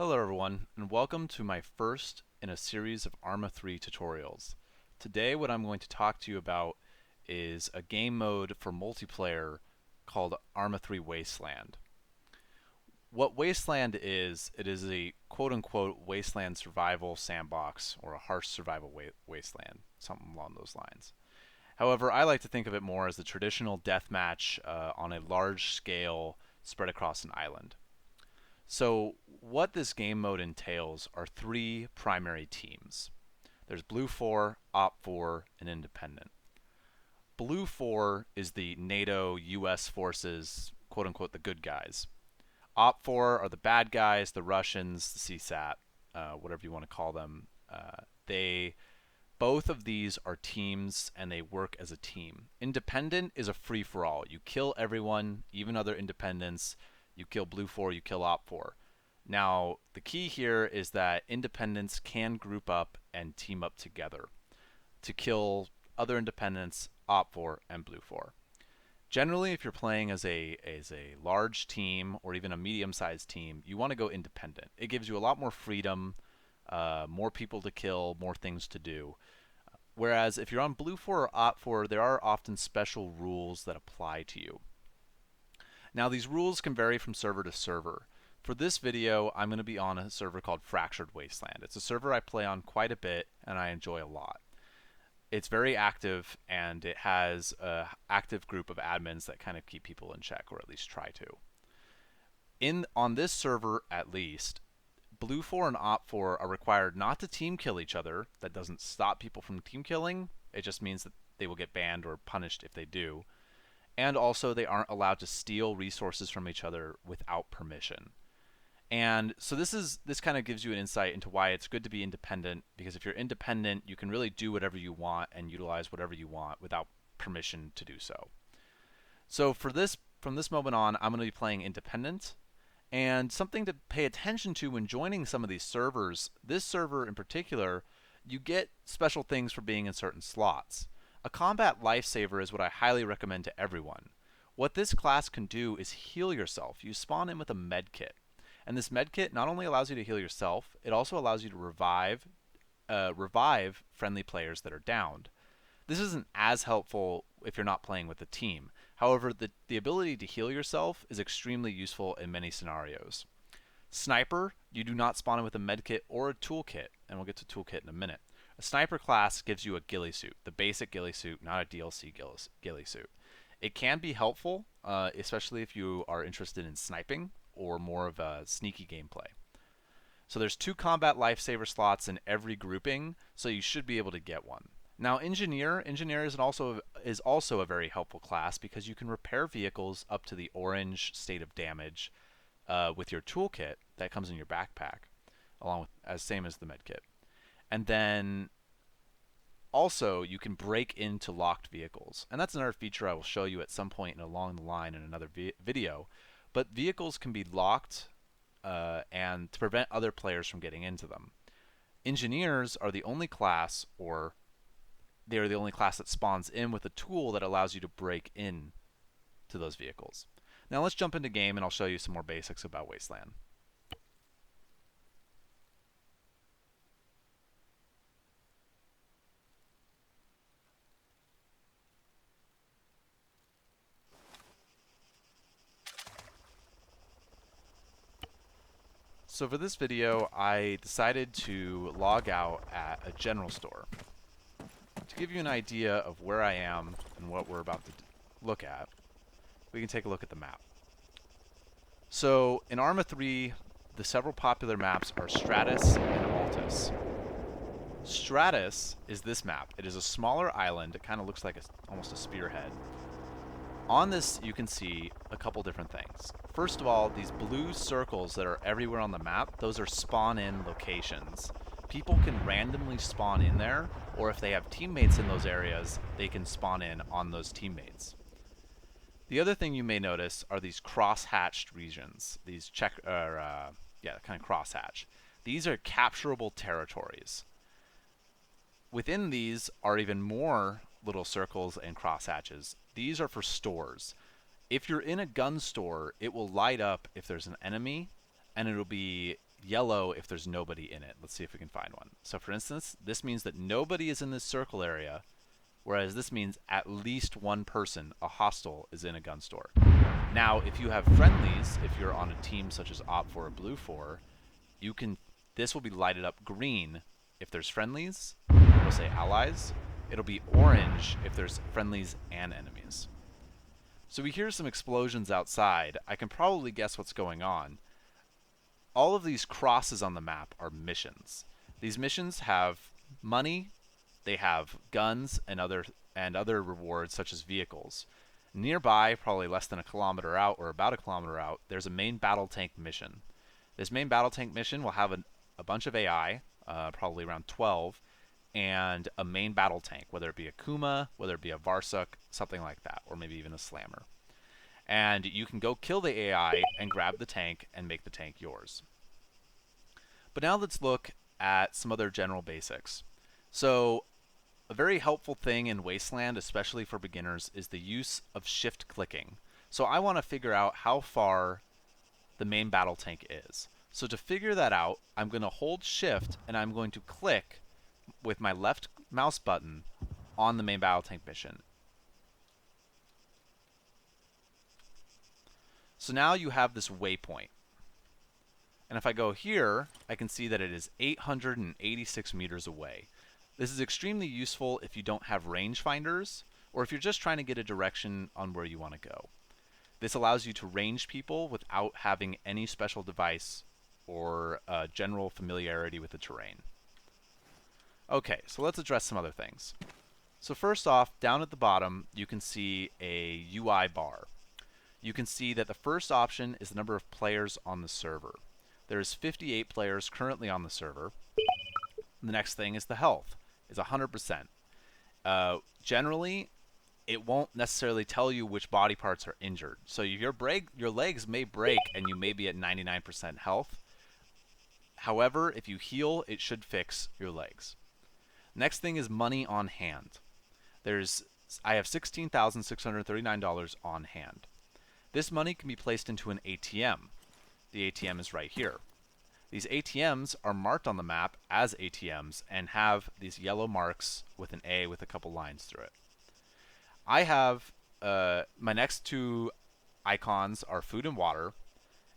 Hello everyone, and welcome to my first in a series of Arma 3 tutorials. Today what I'm going to talk to you about is a game mode for multiplayer called Arma 3 Wasteland. What Wasteland is, it is a quote-unquote wasteland survival sandbox or a harsh survival wasteland, something along those lines. However, I like to think of it more as the traditional deathmatch on a large scale spread across an island. So what this game mode entails are three primary teams. There's Blue 4, Op 4, and Independent. Blue 4 is the NATO US forces, quote unquote, the good guys. Op 4 are the bad guys, the Russians, the CSAT, whatever you want to call them. They Both of these are teams and they work as a team. Independent is a free for all. You kill everyone, even other independents. You kill Blue 4, you kill Op 4. Now, the key here is that independents can group up and team up together to kill other independents, Op 4 and Blue 4. Generally, if you're playing as a large team or even a medium-sized team, you want to go independent. It gives you a lot more freedom, more people to kill, more things to do. Whereas if you're on Blue 4 or Op 4, there are often special rules that apply to you. Now, these rules can vary from server to server. For this video, I'm going to be on a server called Fractured Wasteland. It's a server I play on quite a bit and I enjoy a lot. It's very active and it has an active group of admins that kind of keep people in check, or at least try to. On this server, at least, Blue 4 and Op 4 are required not to team kill each other. That doesn't stop people from team killing. It just means that they will get banned or punished if they do. And also, they aren't allowed to steal resources from each other without permission. And so this kind of gives you an insight into why it's good to be independent, because if you're independent, you can really do whatever you want and utilize whatever you want without permission to do so. So from this moment on, I'm going to be playing independent. And something to pay attention to when joining some of these servers, this server in particular, you get special things for being in certain slots. A combat lifesaver is what I highly recommend to everyone. What this class can do is heal yourself. You spawn in with a med kit. And this med kit not only allows you to heal yourself, it also allows you to revive friendly players that are downed. This isn't as helpful if you're not playing with a team. However, the ability to heal yourself is extremely useful in many scenarios. Sniper, you do not spawn in with a medkit or a toolkit, and we'll get to toolkit in a minute. A sniper class gives you a ghillie suit, the basic ghillie suit, not a DLC ghillie suit. It can be helpful, especially if you are interested in sniping or more of a sneaky gameplay. So there's 2 combat lifesaver slots in every grouping, so you should be able to get one. Now, Engineer is also a very helpful class because you can repair vehicles up to the orange state of damage with your toolkit that comes in your backpack, along with same as the medkit. And then also you can break into locked vehicles, and that's another feature I will show you at some point along the line in another video. But vehicles can be locked and to prevent other players from getting into them. Engineers are the only class, or they are the only class that spawns in with a tool that allows you to break in to those vehicles. Now let's jump into game and I'll show you some more basics about Wasteland. So for this video, I decided to log out at a general store. To give you an idea of where I am and what we're about to look at, we can take a look at the map. So in Arma 3, the several popular maps are Stratus and Altus. Stratus is this map. It is a smaller island. It kind of looks like almost a spearhead. On this, you can see a couple different things. First of all, these blue circles that are everywhere on the map, those are spawn-in locations. People can randomly spawn in there, or if they have teammates in those areas, they can spawn in on those teammates. The other thing you may notice are these cross-hatched regions. These kind of cross-hatch. These are capturable territories. Within these are even more little circles and crosshatches. These are for stores. If you're in a gun store, it will light up if there's an enemy, and it'll be yellow if there's nobody in it. Let's see if we can find one. So for instance, this means that nobody is in this circle area, whereas this means at least one person, a hostile, is in a gun store. Now, if you have friendlies, if you're on a team such as Op 4 or Blue 4, this will be lighted up green if there's friendlies, we'll say allies. It'll be orange if there's friendlies and enemies. So we hear some explosions outside. I can probably guess what's going on. All of these crosses on the map are missions. These missions have money, they have guns and other rewards such as vehicles. Nearby, probably less than a kilometer out or about a kilometer out, there's a main battle tank mission. This main battle tank mission will have a bunch of AI, probably around 12, and a main battle tank, whether it be a Kuma, whether it be a Varsuk, something like that, or maybe even a Slammer. And you can go kill the AI and grab the tank and make the tank yours. But now let's look at some other general basics. So a very helpful thing in Wasteland, especially for beginners, is the use of shift clicking. So I want to figure out how far the main battle tank is. So to figure that out, I'm going to hold shift and I'm going to click with my left mouse button on the main battle tank mission. So now you have this waypoint. And if I go here, I can see that it is 886 meters away. This is extremely useful if you don't have rangefinders, or if you're just trying to get a direction on where you want to go. This allows you to range people without having any special device or general familiarity with the terrain. Okay, so let's address some other things. So first off, down at the bottom, you can see a UI bar. You can see that the first option is the number of players on the server. There's 58 players currently on the server. The next thing is the health. It's 100%. Generally, it won't necessarily tell you which body parts are injured. So your legs may break and you may be at 99% health. However, if you heal, it should fix your legs. Next thing is money on hand. I have $16,639 on hand. This money can be placed into an ATM. The ATM is right here. These ATMs are marked on the map as ATMs and have these yellow marks with an A with a couple lines through it. I have my next two icons are food and water,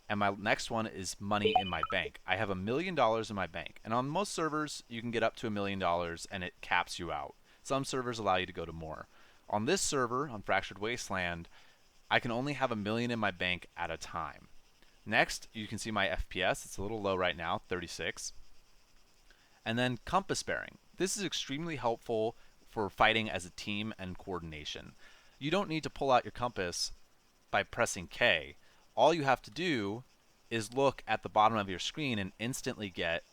and my next one is money in my bank. I have $1 million in my bank, and on most servers you can get up to $1 million and it caps you out. Some servers allow you to go to more. On this server, on Fractured Wasteland, I can only have $1 million in my bank at a time. Next, you can see my FPS. It's a little low right now, 36. And then compass bearing. This is extremely helpful for fighting as a team and coordination. You don't need to pull out your compass by pressing K. All you have to do is look at the bottom of your screen and instantly get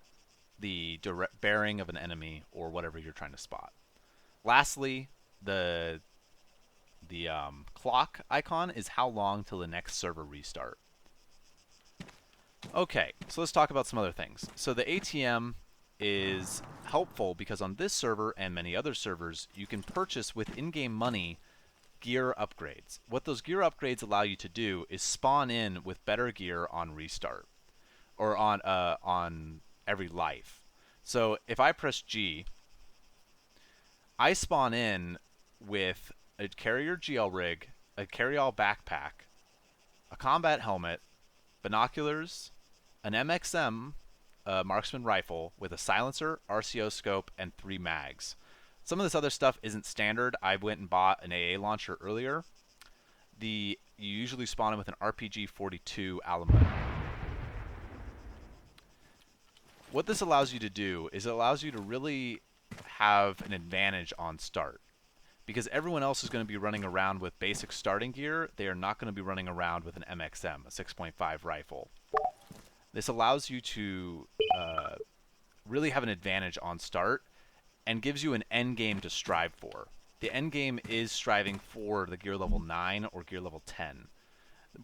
the direct bearing of an enemy or whatever you're trying to spot. Lastly, the clock icon is how long till the next server restart. Okay, so let's talk about some other things. So the ATM is helpful because on this server and many other servers, you can purchase with in-game money gear upgrades. What those gear upgrades allow you to do is spawn in with better gear on restart or on every life. So if I press G, I spawn in with a carrier GL rig, a carry-all backpack, a combat helmet, binoculars, an MXM marksman rifle with a silencer, RCO scope, and 3 mags. Some of this other stuff isn't standard. I went and bought an AA launcher earlier. You usually spawn in with an RPG-42 Alamo. What this allows you to do is it allows you to really have an advantage on start. Because everyone else is going to be running around with basic starting gear, they are not going to be running around with an MXM, a 6.5 rifle. This allows you to really have an advantage on start and gives you an end game to strive for. The end game is striving for the gear level 9 or gear level 10.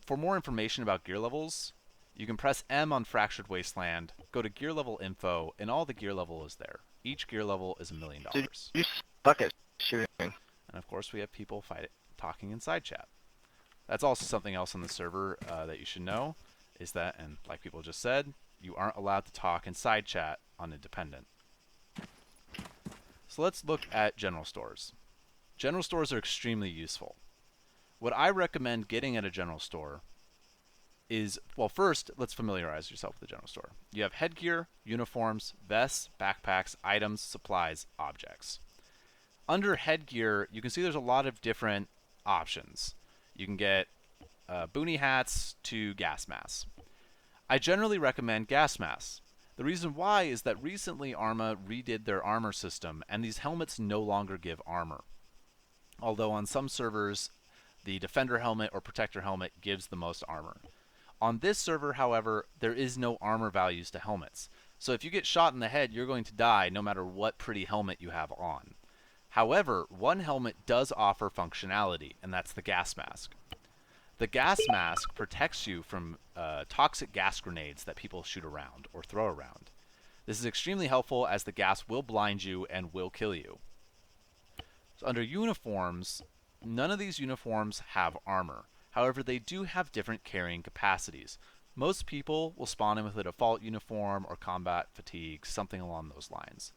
For more information about gear levels, you can press M on Fractured Wasteland, go to gear level info, and all the gear level is there. Each gear level is $1 million. You suck at shooting. And of course, we have people talking in side chat. That's also something else on the server that you should know, is that, and like people just said, you aren't allowed to talk in side chat on Independent. So let's look at general stores. General stores are extremely useful. What I recommend getting at a general store is, well, first, let's familiarize yourself with the general store. You have headgear, uniforms, vests, backpacks, items, supplies, objects. Under headgear, you can see there's a lot of different options. You can get boonie hats to gas masks. I generally recommend gas masks. The reason why is that recently Arma redid their armor system, and these helmets no longer give armor. Although on some servers, the defender helmet or protector helmet gives the most armor. On this server, however, there is no armor values to helmets. So if you get shot in the head, you're going to die no matter what pretty helmet you have on. However, one helmet does offer functionality, and that's the gas mask. The gas mask protects you from toxic gas grenades that people shoot around or throw around. This is extremely helpful as the gas will blind you and will kill you. So under uniforms, none of these uniforms have armor. However, they do have different carrying capacities. Most people will spawn in with a default uniform or combat fatigue, something along those lines.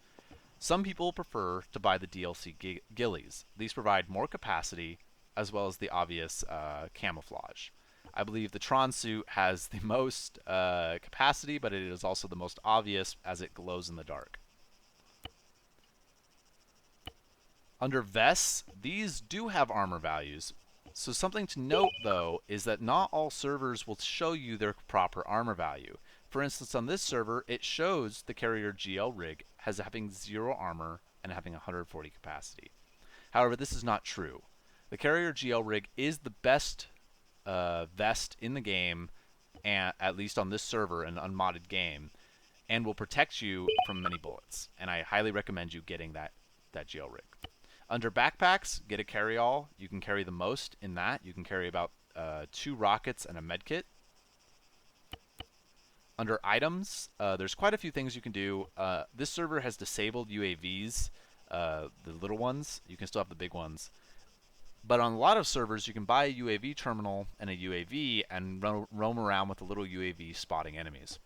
Some people prefer to buy the DLC ghillies. These provide more capacity as well as the obvious camouflage. I believe the Tron suit has the most capacity, but it is also the most obvious as it glows in the dark. Under vests, these do have armor values. So something to note, though, is that not all servers will show you their proper armor value. For instance, on this server, it shows the carrier GL rig as having 0 armor and having 140 capacity. However, this is not true. The carrier GL rig is the best vest in the game, and at least on this server, an unmodded game, and will protect you from many bullets. And I highly recommend you getting that GL rig. Under backpacks, get a carry-all. You can carry the most in that. You can carry about 2 rockets and a medkit. Under items, there's quite a few things you can do. This server has disabled UAVs, the little ones. You can still have the big ones. But on a lot of servers, you can buy a UAV terminal and a UAV and roam around with a little UAV spotting enemies.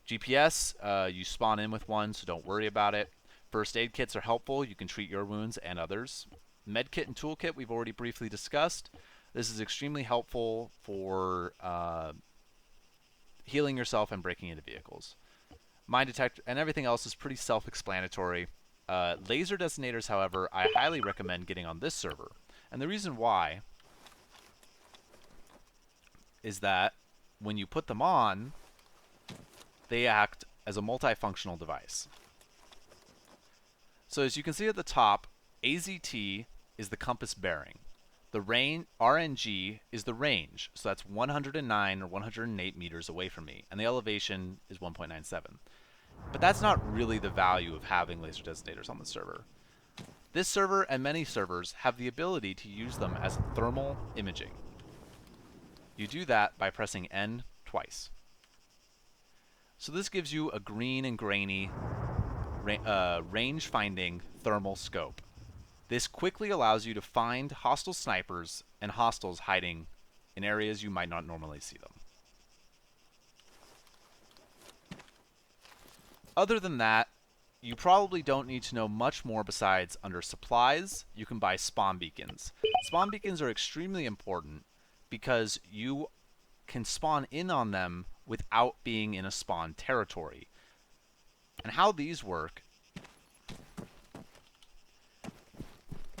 GPS, you spawn in with one, so don't worry about it. First aid kits are helpful. You can treat your wounds and others. Medkit and toolkit we've already briefly discussed. This is extremely helpful for healing yourself and breaking into vehicles. Mine detector and everything else is pretty self-explanatory. Laser designators, however, I highly recommend getting on this server. And the reason why is that when you put them on, they act as a multifunctional device. So as you can see at the top, AZT is the compass bearing. The RNG is the range, so that's 109 or 108 meters away from me, and the elevation is 1.97. But that's not really the value of having laser designators on the server. This server and many servers have the ability to use them as thermal imaging. You do that by pressing N twice. So this gives you a green and grainy range-finding thermal scope. This quickly allows you to find hostile snipers and hostiles hiding in areas you might not normally see them. Other than that, you probably don't need to know much more besides under supplies, you can buy spawn beacons. Spawn beacons are extremely important because you can spawn in on them without being in a spawn territory. And how these work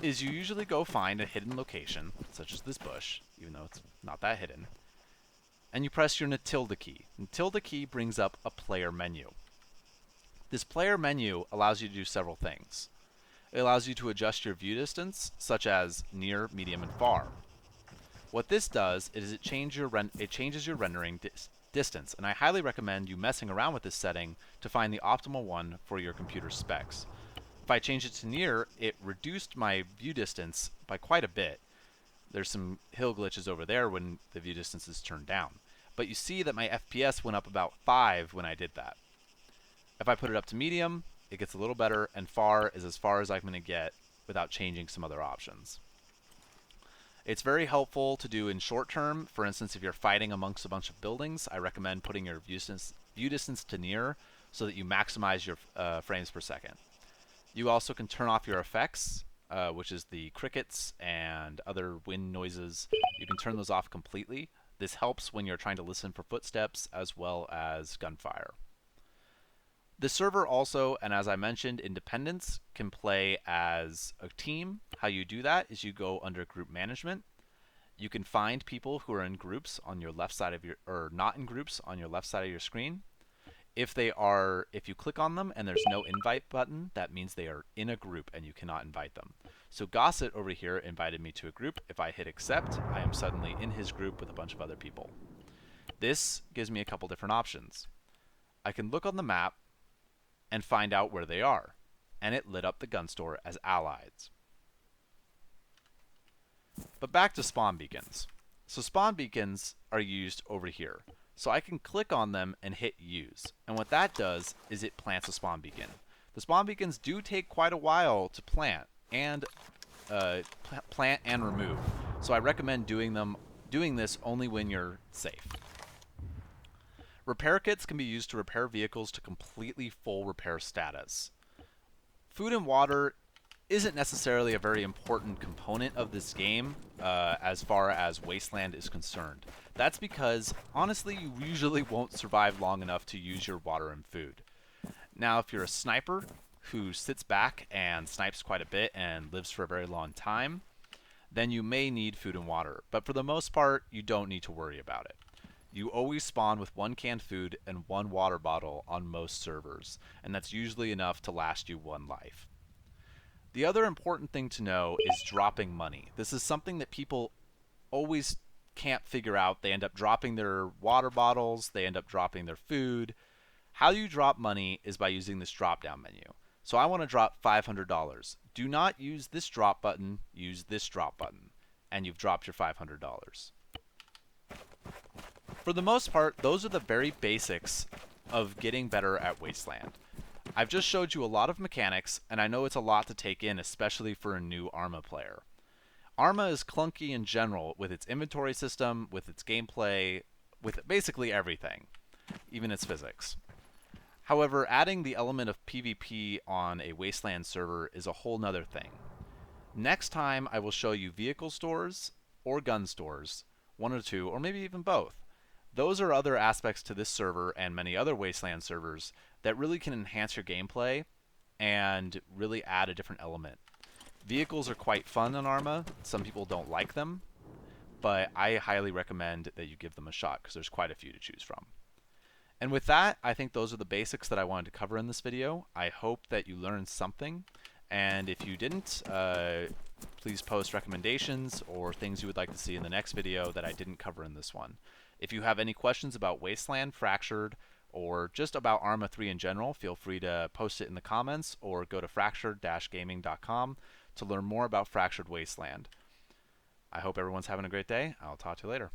is you usually go find a hidden location, such as this bush, even though it's not that hidden, and you press your Tilde key. And Tilde key brings up a player menu. This player menu allows you to do several things. It allows you to adjust your view distance, such as near, medium, and far. What this does is it changes your rendering distance, and I highly recommend you messing around with this setting to find the optimal one for your computer specs. If I change it to near, it reduced my view distance by quite a bit. There's some hill glitches over there when the view distance is turned down. But you see that my FPS went up about 5 when I did that. If I put it up to medium, it gets a little better, and far is as far as I'm going to get without changing some other options. It's very helpful to do in short term. For instance, if you're fighting amongst a bunch of buildings, I recommend putting your view distance to near so that you maximize your frames per second. You also can turn off your effects, which is the crickets and other wind noises. You can turn those off completely. This helps when you're trying to listen for footsteps as well as gunfire. The server also, and as I mentioned, independents can play as a team. How you do that is you go under group management. You can find people who are in groups on your left side of your, or not in groups on your left side of your screen. If you click on them and there's no invite button, that means they are in a group and you cannot invite them. So Gossett over here invited me to a group. If I hit accept, I am suddenly in his group with a bunch of other people. This gives me a couple different options. I can look on the map and find out where they are, and it lit up the gun store as allies. But back to spawn beacons. So spawn beacons are used over here. So I can click on them and hit use. And what that does is it plants a spawn beacon. The spawn beacons do take quite a while to plant and remove. So I recommend doing this only when you're safe. Repair kits can be used to repair vehicles to completely full repair status. Food and water isn't necessarily a very important component of this game as far as Wasteland is concerned. That's because, honestly, you usually won't survive long enough to use your water and food. Now, if you're a sniper who sits back and snipes quite a bit and lives for a very long time, then you may need food and water. But for the most part, you don't need to worry about it. You always spawn with 1 canned food and 1 water bottle on most servers, and that's usually enough to last you 1 life. The other important thing to know is dropping money. This is something that people always can't figure out. They end up dropping their water bottles, they end up dropping their food. How you drop money is by using this drop down menu. So I want to drop $500. Do not use this drop button, use this drop button, and you've dropped your $500. For the most part, those are the very basics of getting better at Wasteland. I've just showed you a lot of mechanics, and I know it's a lot to take in, especially for a new Arma player. Arma is clunky in general with its inventory system, with its gameplay, with basically everything, even its physics. However, adding the element of PvP on a Wasteland server is a whole nother thing. Next time, I will show you vehicle stores or gun stores, 1 or 2, or maybe even both. Those are other aspects to this server and many other Wasteland servers that really can enhance your gameplay and really add a different element. Vehicles are quite fun on Arma. Some people don't like them, but I highly recommend that you give them a shot because there's quite a few to choose from. And with that, I think those are the basics that I wanted to cover in this video. I hope that you learned something, and if you didn't, please post recommendations or things you would like to see in the next video that I didn't cover in this one. If you have any questions about Wasteland, Fractured, or just about Arma 3 in general, feel free to post it in the comments or go to fractured-gaming.com to learn more about Fractured Wasteland. I hope everyone's having a great day. I'll talk to you later.